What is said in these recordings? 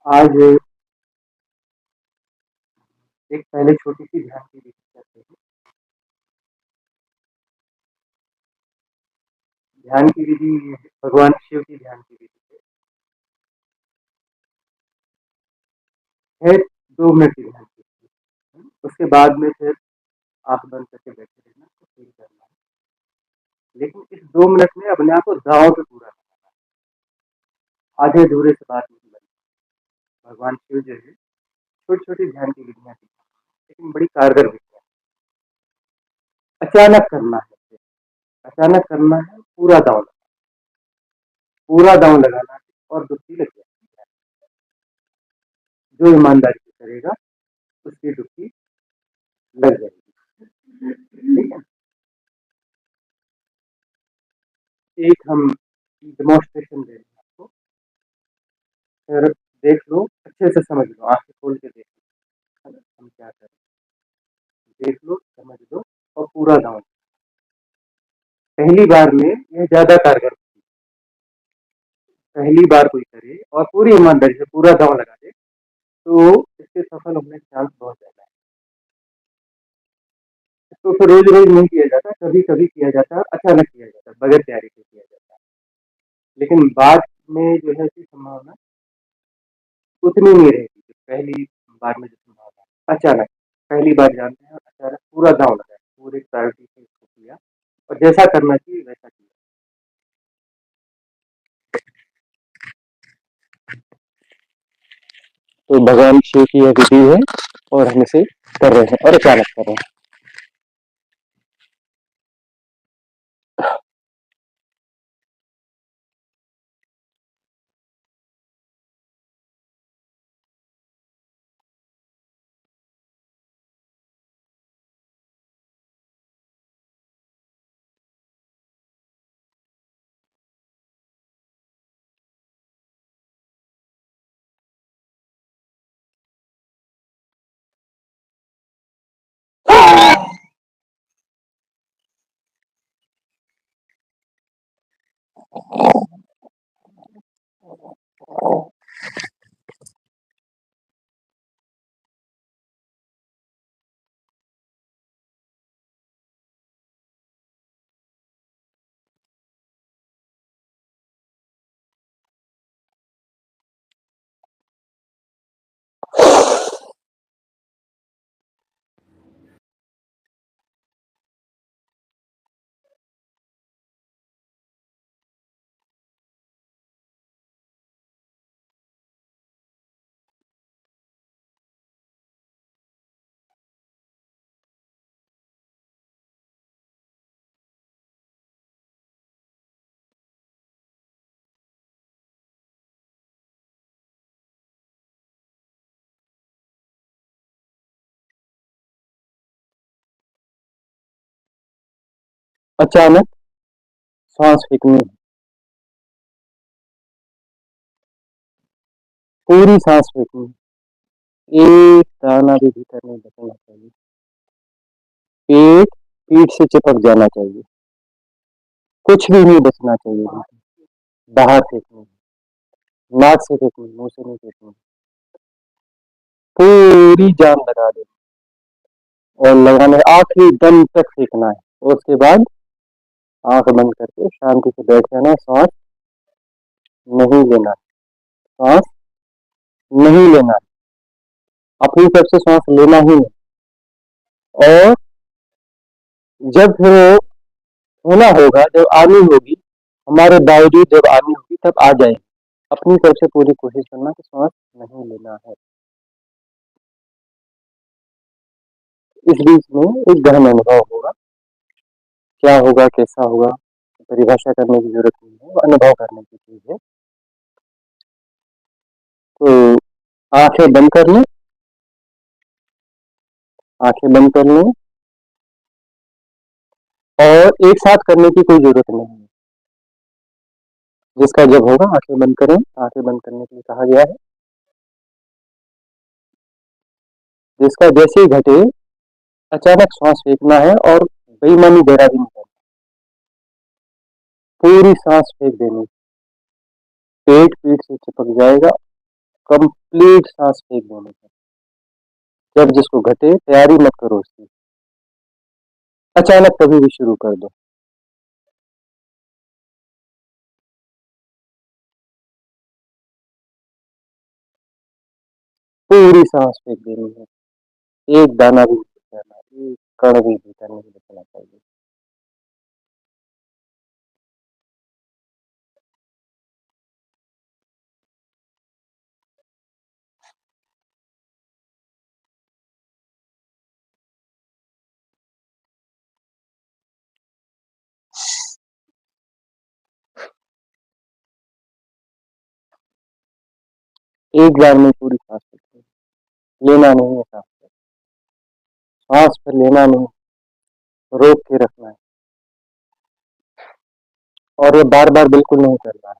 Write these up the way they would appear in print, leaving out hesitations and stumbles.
आज एक पहले छोटी सी ध्यान की विधि करते हैं। ध्यान की विधि भगवान शिव की ध्यान की विधि है 2 मिनट की ध्यान की विधि। उसके बाद में फिर आंख बंद करके बैठे रहना तो फील करना है, लेकिन इस 2 मिनट में अपने आप को दांव पे पूरा करना है। आधे अधूरे से बात नहीं बनती। भगवान शिव जो है छोटी छोटी ध्यान की विधियां दी, लेकिन बड़ी कारगर विधियां। अचानक करना है, अचानक करना है, पूरा दांव लगाना है और डुबकी लग जाएगी। जो ईमानदारी से करेगा उसकी डुबकी लग जाएगी। ठीक है, एक हम डेमोन्स्ट्रेशन दे रहे हैं आपको, फिर देख लो, अच्छे से समझ लो, आंखें खोल के देख लो हम क्या करें। देख लो, समझ लो और पूरा दांव। पहली बार में यह ज्यादा कारगर होती है। पहली बार कोई करे और पूरी ईमानदारी से पूरा दांव लगा दे तो इसके सफल होने के चांस बहुत ज्यादा है। तो फिर रोज रोज नहीं किया जाता, कभी कभी किया जाता है, अचानक किया जाता है, बगैर तैयारी के किया जाता है। लेकिन बाद में जो है इसकी संभावना उतनी नहीं रहेगी जो पहली बार में जो संभावना है। अचानक पहली बार जानते हैं, अचानक पूरा दांव लगाया, पूरी प्रायोरिटी से इसको किया और जैसा करना चाहिए वैसा किया। तो भगवान शिव की यह विधि है और हम इसे कर रहे हैं और अचानक कर रहे हैं। अचानक सांस फेंकनी, पूरी सांस फेंकनी, एक दाना भी भीतर नहीं बचना चाहिए। पेट पीठ से चिपक जाना चाहिए, कुछ भी नहीं बचना चाहिए। बाहर फेंकनी, नाक से फेंकनी, मुंह से नहीं फेंकनी। पूरी जान लगा दे और लगाने आखिरी दम तक फेंकना है। और उसके बाद आंख बंद करके शांति से बैठ जाना है। सांस नहीं लेना, सांस नहीं लेना, अपनी तरफ से सांस लेना ही नहीं। और जब फिर वो होना होगा, जब आनी होगी, हमारे बावजूद जब आनी होगी तब आ जाए। अपनी तरफ से पूरी कोशिश करना कि सांस नहीं लेना है। इस बीच में एक गहन अनुभव होगा, क्या होगा कैसा होगा परिभाषा करने की जरूरत नहीं है, वो अनुभव करने की चीज है। तो आंखें बंद कर लें, आंखें बंद कर लें और एक साथ करने की कोई जरूरत नहीं है। जिसका जब होगा आंखें बंद करें, आंखें बंद करने के लिए कहा गया है। जिसका जैसे ही घटे अचानक सांस फेंकना है और बेईमानी जरा भी नहीं करना, पूरी सांस फेंक देनी। पेट पीठ से चिपक जाएगा, कंप्लीट सांस फेंक देने का। जब जिसको घटे तैयारी मत करो उसकी, अचानक कभी भी शुरू कर दो। पूरी सांस फेंक देनी है, एक दाना भी नहीं बचाना, एक कण भी भीतर नहीं बचना चाहिए। एक बार में पूरी सांस फेंकनी है, लेना नहीं है सांस, सांस पर लेना नहीं, रोक के रखना है। और ये बार बार बिल्कुल नहीं करना है।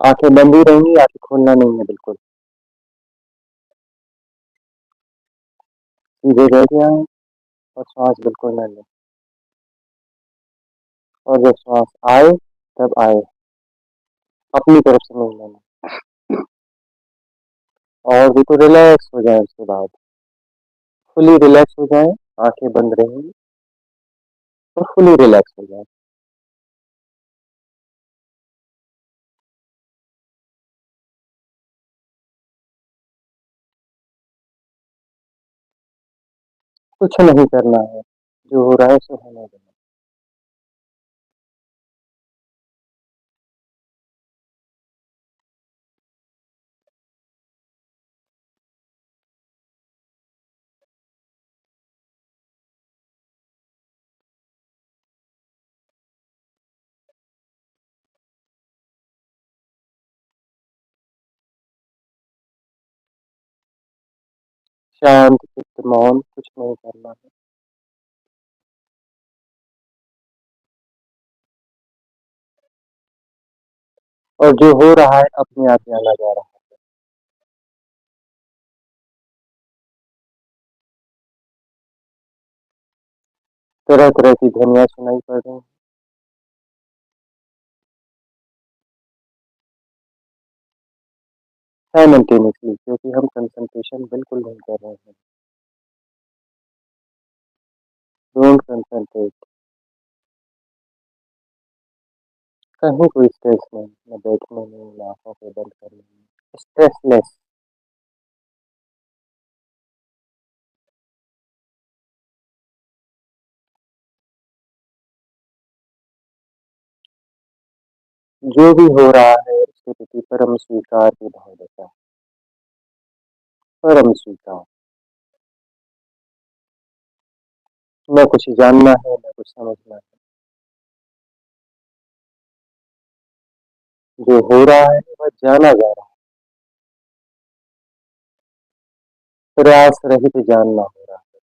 आंखें बंद ही रहेंगी, आंखें खोलना नहीं है बिल्कुल। सीधे बैठ जाए और सांस बिल्कुल न लें, और जब सांस आए तब आए, अपनी तरफ से नहीं लेना। और बिल्कुल रिलैक्स हो जाए, उसके बाद फुली रिलैक्स हो जाए, आंखें बंद रहेंगी और फुली रिलैक्स हो जाए। कुछ नहीं करना है, जो हो रहा है सो होने देना। शांत चित्त, मौन, कुछ नहीं करना है। और जो हो रहा है अपने आप जाना जा रहा है। तरह तरह की ध्वनियां सुनाई पड़ रही हैं साइमल्टेनियसली, क्योंकि हम कंसंट्रेशन बिल्कुल नहीं कर रहे हैं। डोंट कंसंट्रेट, कहीं कोई स्ट्रेस नहीं, न बैठने में, न आंखों को बंद करने में, स्ट्रेसलेस। जो भी हो रहा है उसके प्रति परम स्वीकार की भाव देता है, परम स्वीकार। न कुछ जानना है, न कुछ समझना है। जो हो रहा है वह जाना जा रहा है, प्रयास रहित जानना हो रहा है,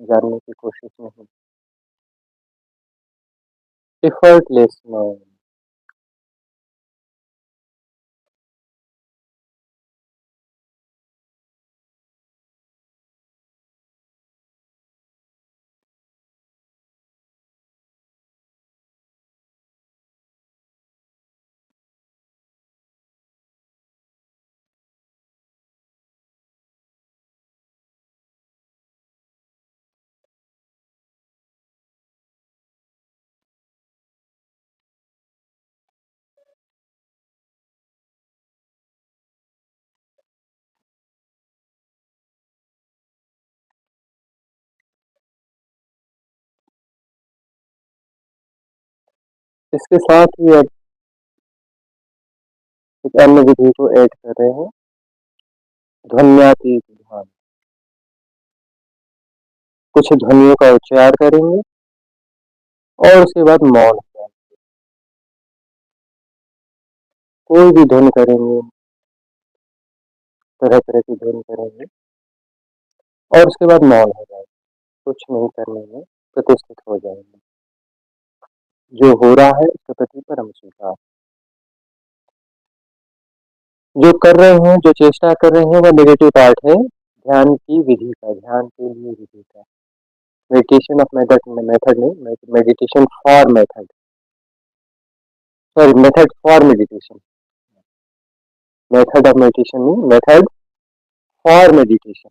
जानने की कोशिश नहीं। Effortless mind. इसके साथ ही अब एक अन्य विधि को ऐड कर रहे हैं, ध्वन्यातीत ध्यान। कुछ ध्वनियों का उच्चार करेंगे और उसके बाद मौन हो जाएंगे। कोई भी ध्वनि करेंगे, तरह तरह की ध्वनि करेंगे और उसके बाद मौन हो जाएंगे, कुछ नहीं करने में प्रतिष्ठित हो जाएंगे। जो हो रहा है उसके प्रति परम स्वीकार। जो कर रहे हैं, जो चेष्टा कर रहे हैं, वह नेगेटिव पार्ट है ध्यान की विधि का, ध्यान के लिए विधि का। मेडिटेशन ऑफ मेथड नहीं, meditation for method, sorry method for meditation, method of meditation नहीं, मेथड फॉर मेडिटेशन।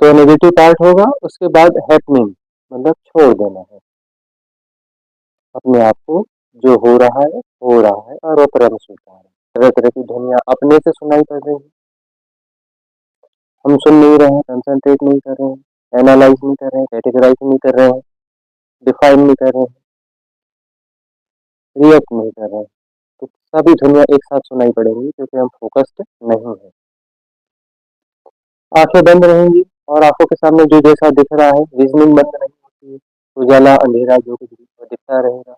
तो नेगेटिव पार्ट होगा, उसके बाद हैपनिंग मतलब छोड़ देना है अपने आप को, जो हो रहा है और अपरम स्वीकार है। तरह तरह की ध्वनियां अपने से सुनाई पड़ रही है, हम सुन नहीं रहे हैं, कंसंट्रेट नहीं कर रहे हैं, एनालाइज नहीं कर रहे हैं, कैटेगराइज नहीं कर रहे हैं, डिफाइन नहीं कर रहे हैं, रिएक्ट नहीं कर रहे हैं, तो सभी ध्वनियां एक साथ सुनाई पड़ेंगी क्योंकि हम फोकस्ड नहीं है। आंखें बंद रहेंगी और आंखों के सामने जो जैसा दिख रहा है, रीजनिंग बंद नहीं होती है, उजाला अंधेरा जो कुछ भी वो दिखता रहेगा,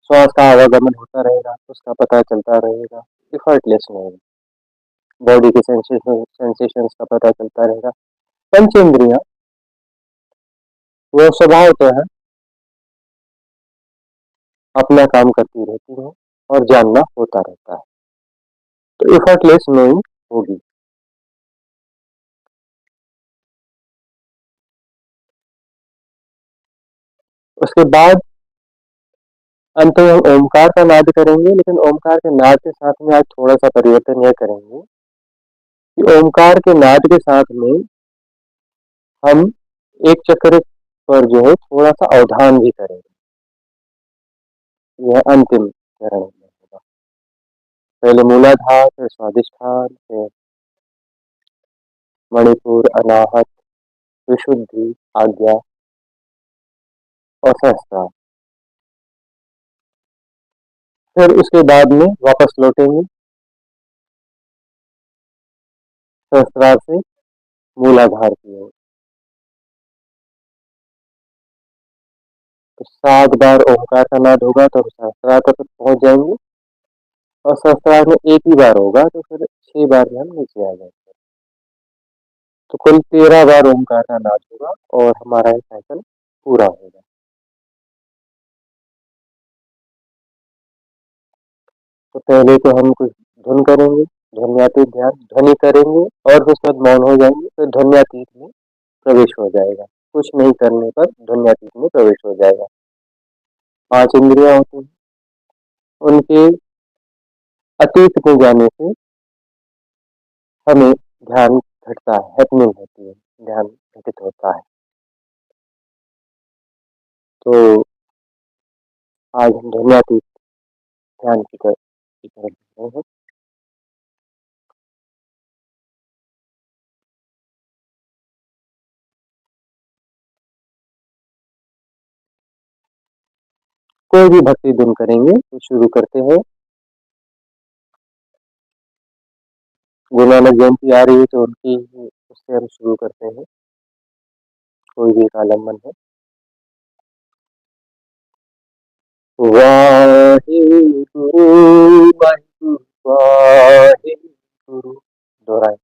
श्वास का आवागमन होता रहेगा, उसका पता चलता रहेगा, इफर्टलेस रहेगा, बॉडी के सेंसेशंस का पता चलता रहेगा। पंचेंद्रियां वो स्वभाव तो है अपना काम करती रहती है और जानना होता रहता है, तो इफर्टलेस नोइंग होगी। उसके बाद अंत में हम ओमकार का नाद करेंगे, लेकिन ओमकार के नाद के साथ में आज थोड़ा सा परिवर्तन यह करेंगे कि ओमकार के नाद के साथ में हम एक चक्र पर जो है थोड़ा सा अवधान भी करेंगे, यह अंतिम चरण में होगा। पहले मूलाधार, फिर स्वादिष्ठान, फिर मणिपुर, अनाहत, विशुद्धि, आज्ञा और सहस्त्रार। फिर उसके बाद में वापस लौटेंगे सहस्त्रार से मूलाधार की ओर। तो 7 बार ओमकार का नाद होगा तो हम सहस्त्रार तक पहुंच जाएंगे, और सहस्त्रार में एक ही बार होगा तो फिर 6 बार में हम नीचे आ जाएंगे। तो कुल 13 बार ओमकार का नाद होगा और हमारा ये साइकिल पूरा होगा। तो पहले तो हम कुछ धुन करेंगे, ध्वन्यातीत ध्यान, ध्वनि करेंगे और उसके बाद मौन हो जाएंगे, तो ध्वन्यातीत में प्रवेश हो जाएगा। कुछ नहीं करने पर ध्वन्यातीत में प्रवेश हो जाएगा। 5 इंद्रियां होती हैं, उनके अतीत में जाने से हमें ध्यान घटता है, हैपनिंग होती है, ध्यान घटित होता है। तो आज हम ध्वन्यातीत ध्यान की तरफ बढ़ रहे हैं। कोई भी भक्ति धुन करेंगे तो शुरू करते हैं। गुरु नानक जयंती आ रही है तो उनकी उससे हम शुरू करते हैं, कोई भी एक आलम्बन है। वाहिगुरु वाहिगुरु वाहिगुरु, दोहराए।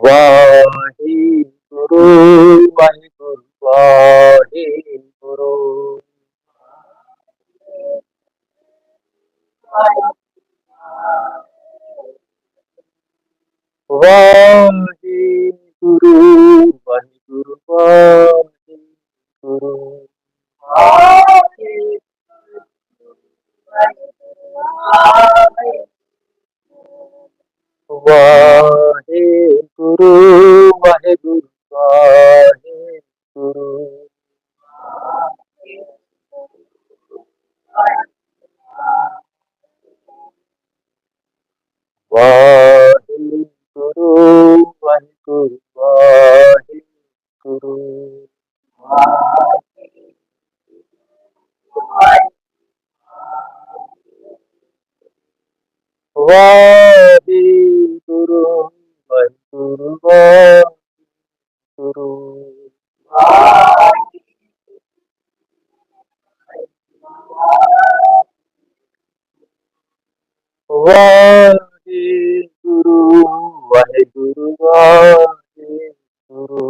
वाहिगुरु वाहिगुरु वाहिगुरु, वाहिगुरु वाहिगुरु वाहिगुरु, वाहिगुरु वाहिगुरु वाहिगुरु, वाहिगुरु वाहिगुरु वाहिगुरु, वाहिगुरु वाहिगुरु वाहिगुरु, वाहिगुरु वाहिगुरु वाहिगुरु,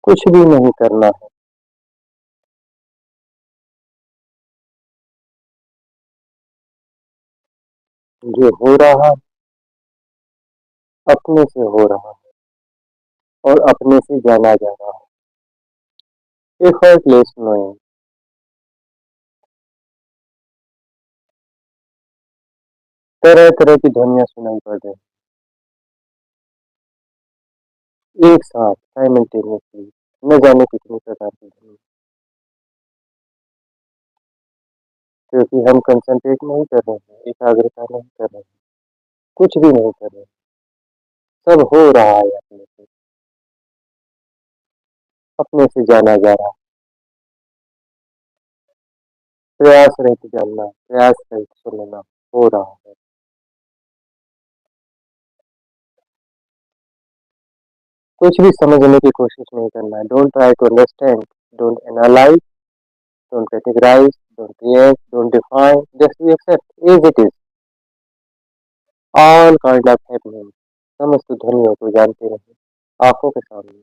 कुछ भी नहीं करना है। जो हो रहा है अपने से हो रहा है और अपने से जाना जा रहा है। Effortless knowing. तरह तरह की ध्वनियां सुनाई पड़ रही हैं एक साथ साइमल्टेनियसली, न जाने कितनी प्रकार की ध्वनि, क्योंकि हम कंसंट्रेट नहीं कर रहे हैं, एकाग्रता नहीं कर रहे हैं, कुछ भी नहीं कर रहे हैं, सब हो रहा है अपने से जाना जा रहा है। प्रयास रहित जानना, प्रयास रहित सुनना हो रहा है। कुछ भी समझने की कोशिश नहीं करना है। Don't try to understand, don't analyse, don't categorise, don't react, don't define, just be accept as it is. All kind of happening, समस्त ध्वनियों को जानते रहे आंखों के सामने।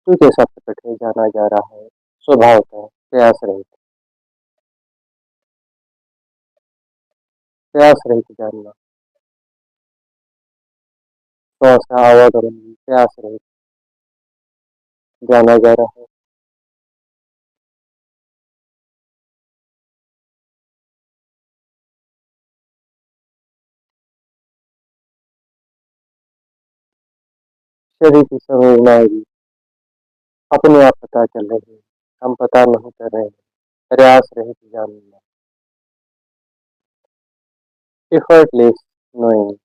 तू जैसा प्रकट है जाना जा रहा है स्वभावतः, प्रयास रहित, प्रयास रहित जानना। श्वास का आवागमन प्रयास रहित जाना जा रहा है। शरीर की संवेदनाएं भी अपने आप पता चल रही है, हम पता नहीं कर रहे हैं। प्रयास रहित जानना, एफर्टलेस नोइंग।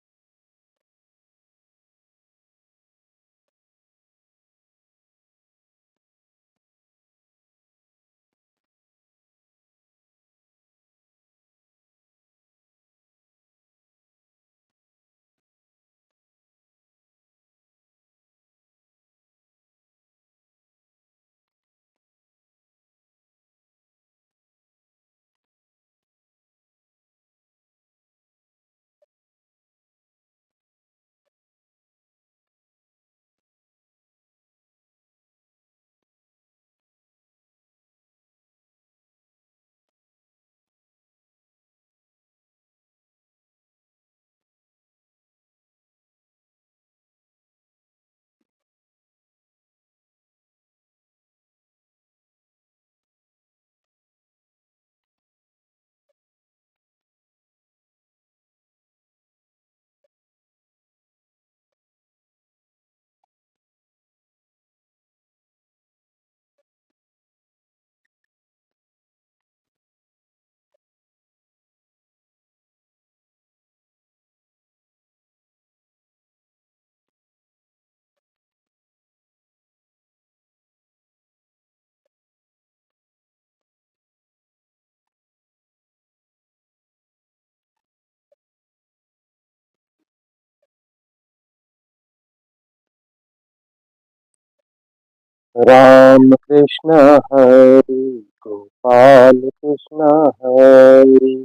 राम कृष्ण हरि गोपाल कृष्ण हरि।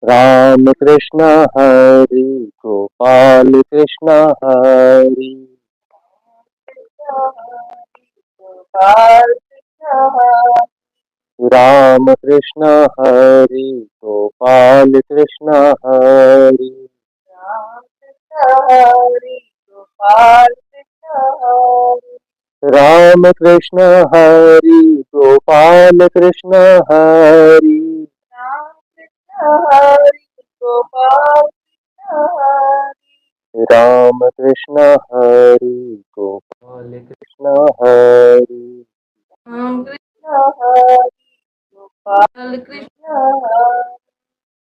राम कृष्ण हरि गोपाल कृष्ण हरि। राम कृष्ण हरि गोपाल कृष्ण हरि। राम कृष्ण हरि गोपाल कृष्ण हरि। राम कृष्ण हरि गोपाल कृष्ण हरि।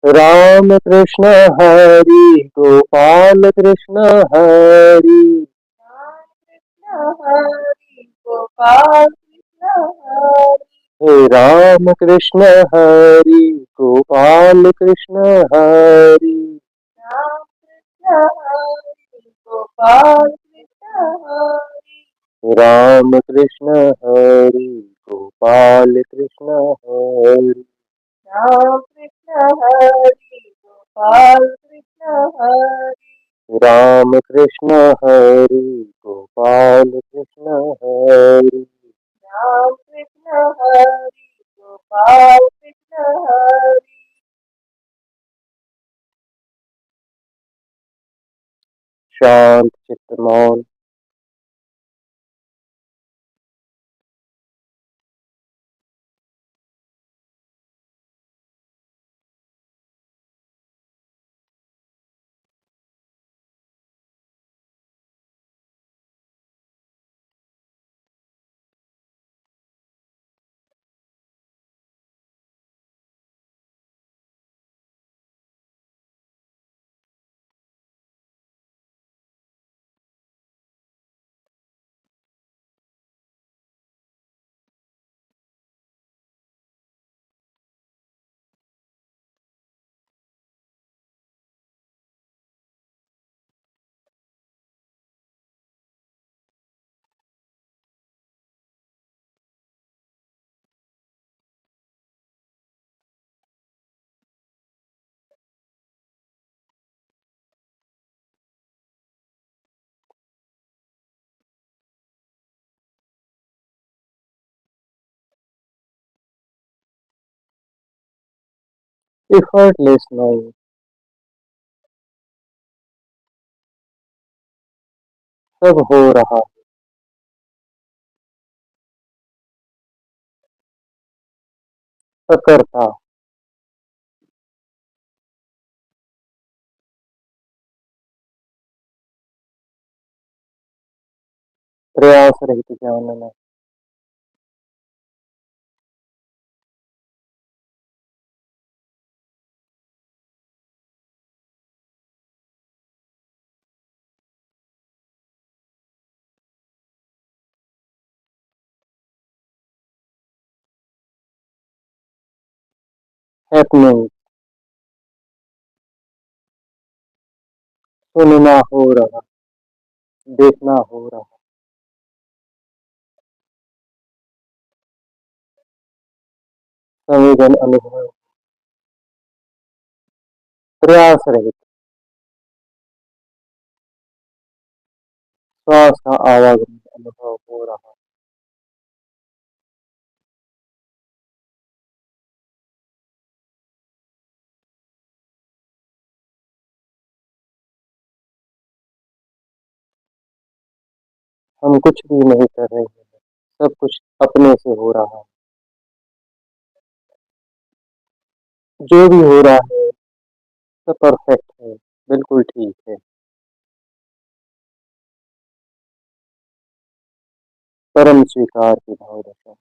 राम कृष्ण हरि गोपाल कृष्ण हरि। राम कृष्ण हरि गोपाल कृष्ण हरि। हे राम कृष्ण हरि गोपाल कृष्ण हरि। राम कृष्ण हरि गोपाल कृष्ण हरि। राम कृष्ण हरि गोपाल कृष्ण हरि राम कृष्ण हरि गोपाल कृष्ण हरि राम कृष्ण हरि गोपाल कृष्ण हरि शांत चित्त मौन effortless knowing सब हो रहा सकर्ता प्रयास रहित ज्ञान में हैपनिंग सुनना हो रहा देखना हो रहा संवेदन अनुभव प्रयास रहित श्वास का आवागमन अनुभव हो रहा हम कुछ भी नहीं कर रहे हैं सब कुछ अपने से हो रहा है जो भी हो रहा है सब परफेक्ट है बिल्कुल ठीक है परम स्वीकार की भाव दशा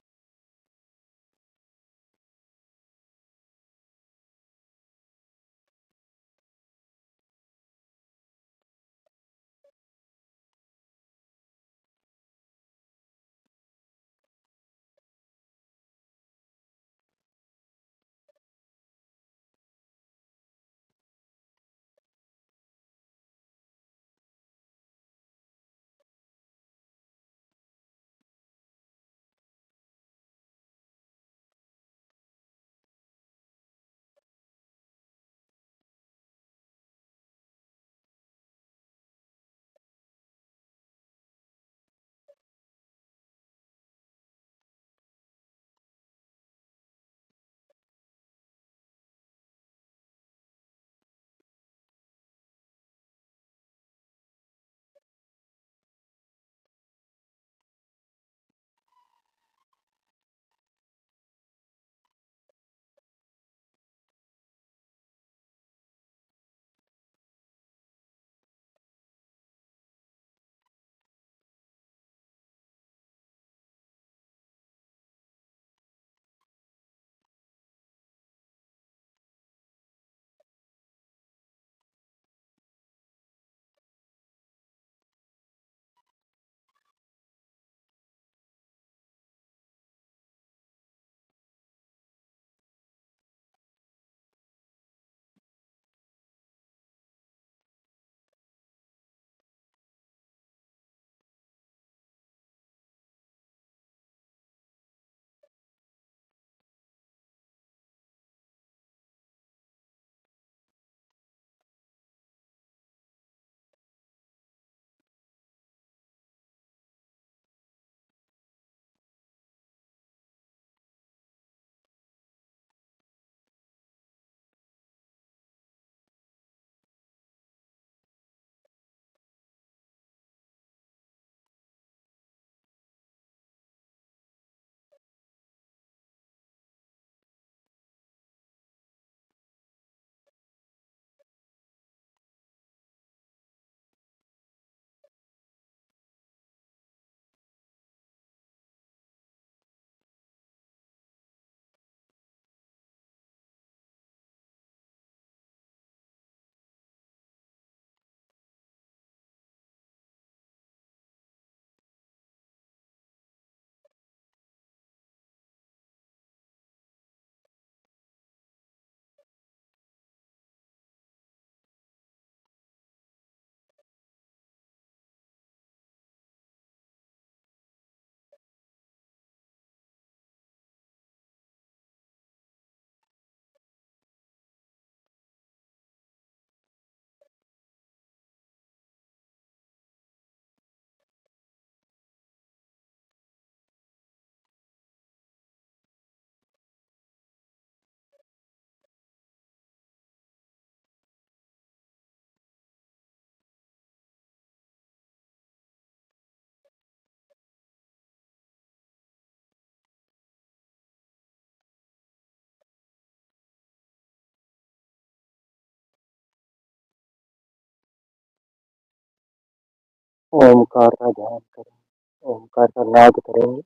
ओमकार का ध्यान करेंगे, ओमकार का नाद करेंगे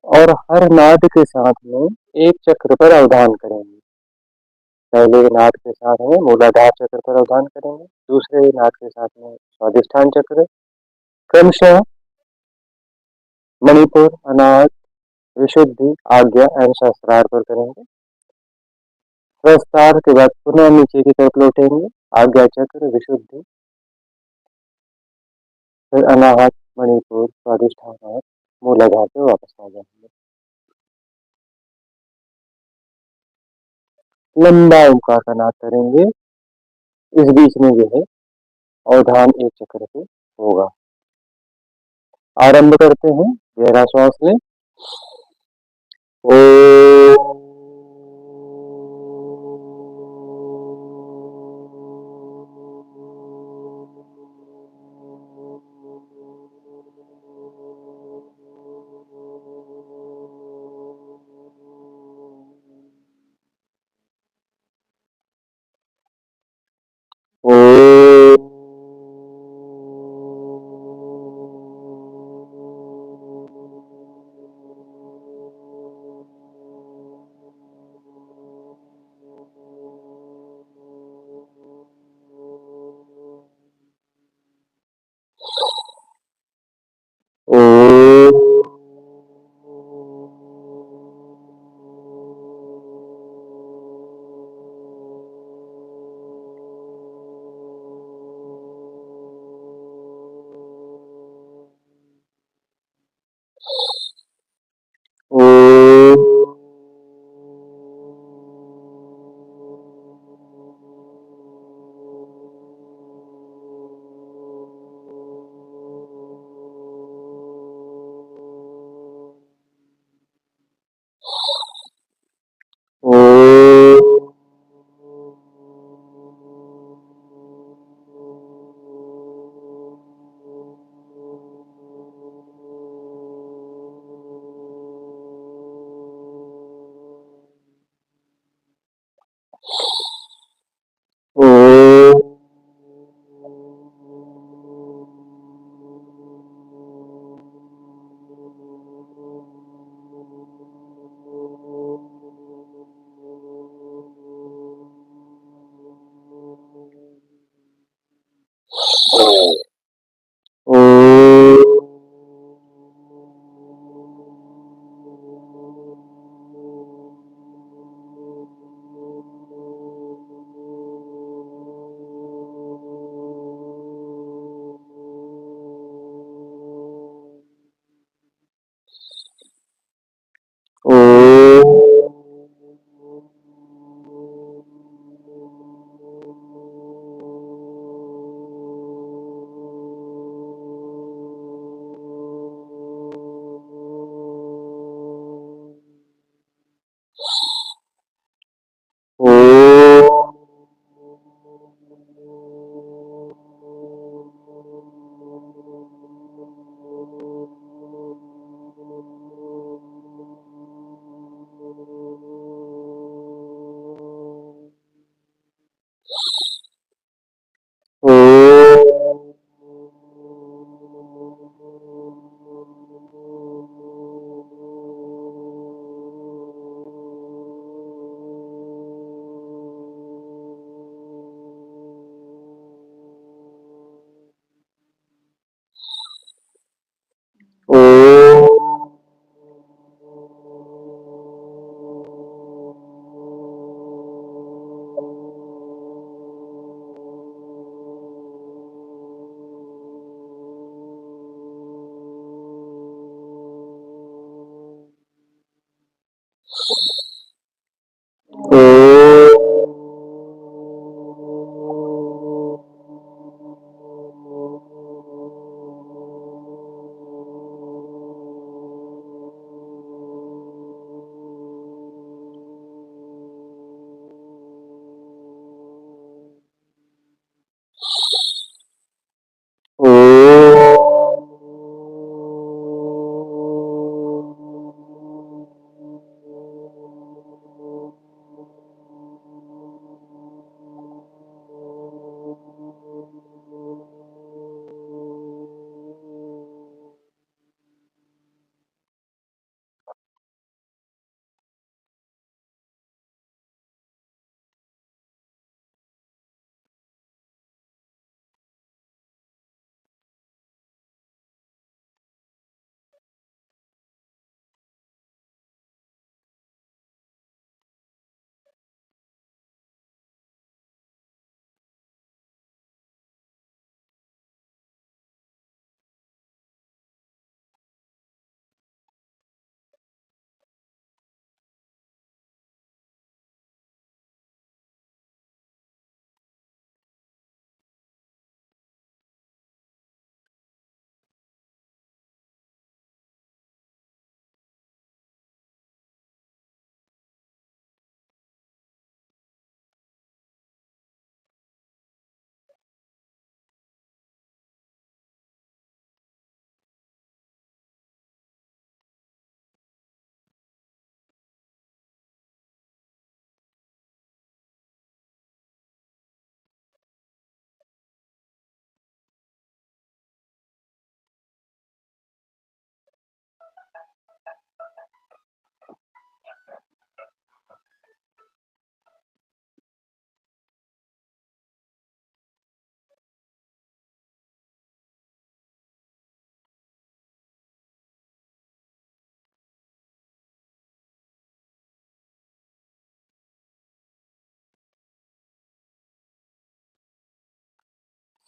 और हर नाद के साथ में एक चक्र पर अवधान करेंगे। पहले नाद के साथ में मूलाधार चक्र पर अवधान करेंगे, दूसरे नाद के साथ में स्वादिष्ठान चक्र, क्रमशः मणिपुर, अनाहत, विशुद्धि, आज्ञा एवं सहस्त्रार पर करेंगे। सहस्त्रार के बाद पुनः नीचे की तरफ लौटेंगे, आज्ञा चक्र, विशुद्धि, फिर अनाहत, मणिपुर, स्वादिष्ठान और मूलाधार पे वापस आ जाएंगे। लंबा ओमकार का नाद करेंगे, इस बीच में जो है अवधान एक चक्र पे होगा। आरंभ करते हैं, गहरा श्वास लें। ओ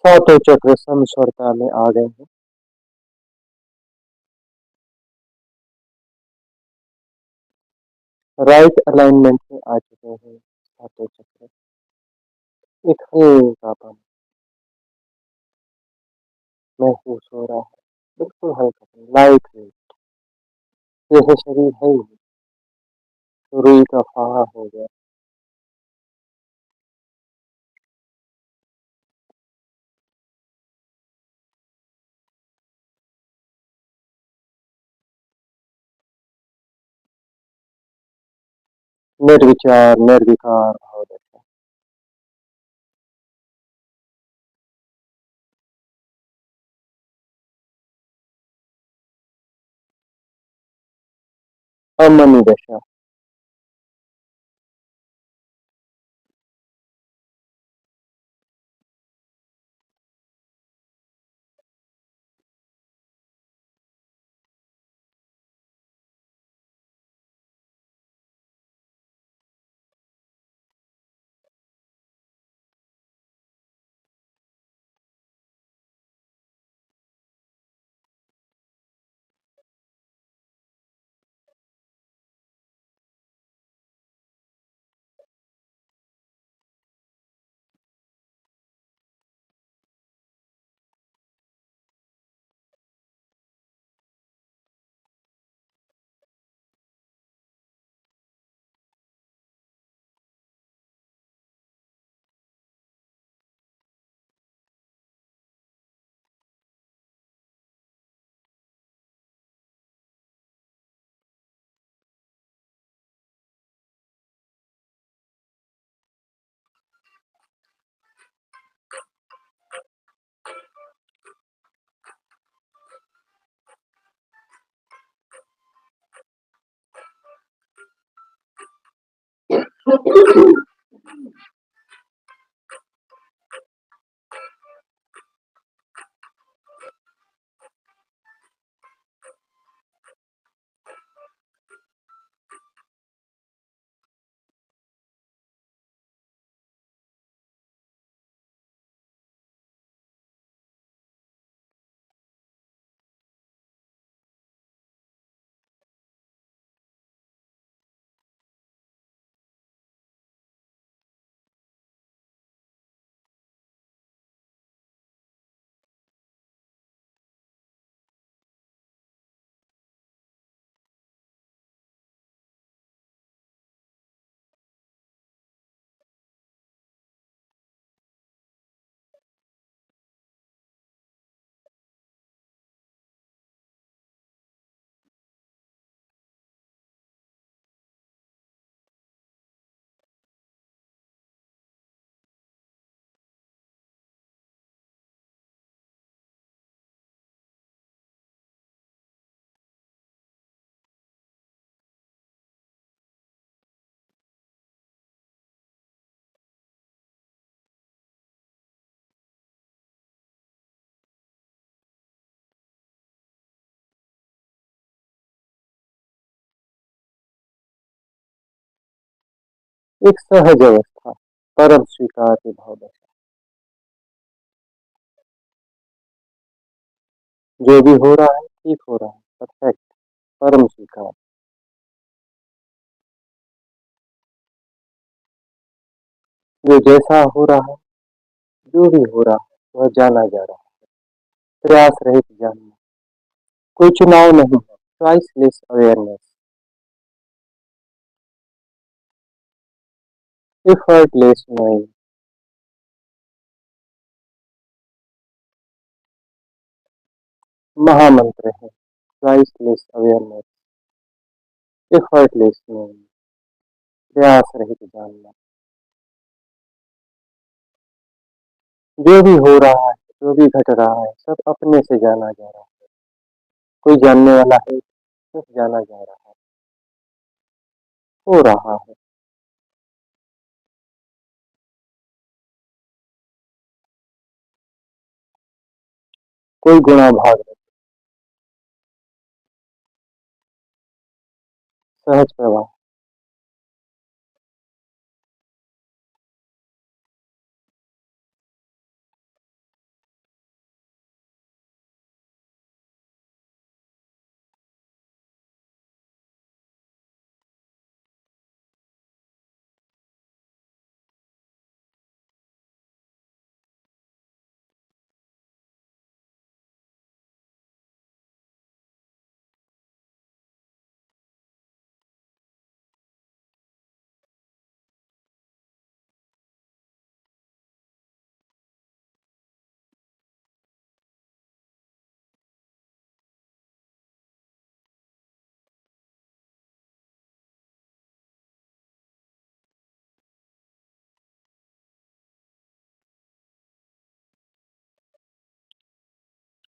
सातों चक्र समस्वरता में आ गए हैं। राइट अलाइनमेंट में आ चुके हैं सातों चक्र। एक हल्कापन महसूस हो रहा है, बिल्कुल हल्कापन, लाइट वेट, जैसे शरीर है ही नहीं, रुई का फाहा हो गया। निर्विचार निर्विकार भाव दशा। अमनी दशा। एक सहज अवस्था, परम स्वीकार की भाव दशा। जो भी हो रहा है ठीक हो रहा है, परफेक्ट, परम स्वीकार। जो जैसा हो रहा है, जो भी हो रहा है वह जाना जा रहा है, प्रयास रहित जानना। कोई चुनाव नहीं है, चॉइसलेस अवेयरनेस, एफर्टलेस नोइंग। महामंत्र है चॉइसलेस अवेयरनेस, एफर्टलेस नोइंग, प्रयास रहित जानना। जो भी हो रहा है, जो भी घट रहा है, सब अपने से जाना जा रहा है। कोई जानने वाला है, सिर्फ जाना जा रहा है, हो रहा है। कोई गुणा भाग नहीं, सहज प्रवाह।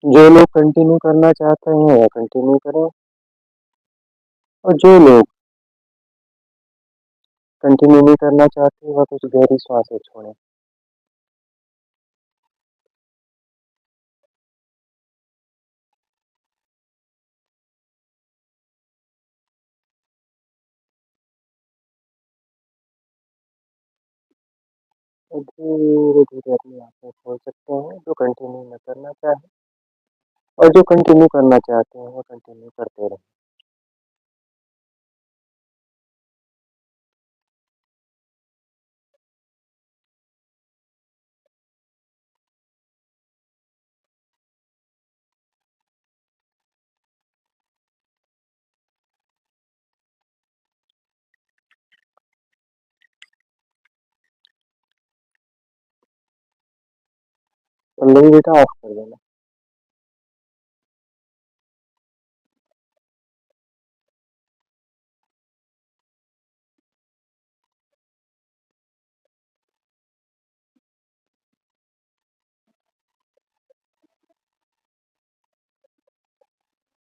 जो लोग कंटिन्यू करना चाहते हैं वह कंटिन्यू करें, और जो लोग कंटिन्यू नहीं करना चाहते वह कुछ गहरी सांसें छोड़ें। और धीरे धीरे अपनी आंखें खोल सकते हैं जो कंटिन्यू न करना चाहे, और जो कंटिन्यू करना चाहते हैं वो कंटिन्यू करते रहें। और नहीं बेटा ऑफ कर देना।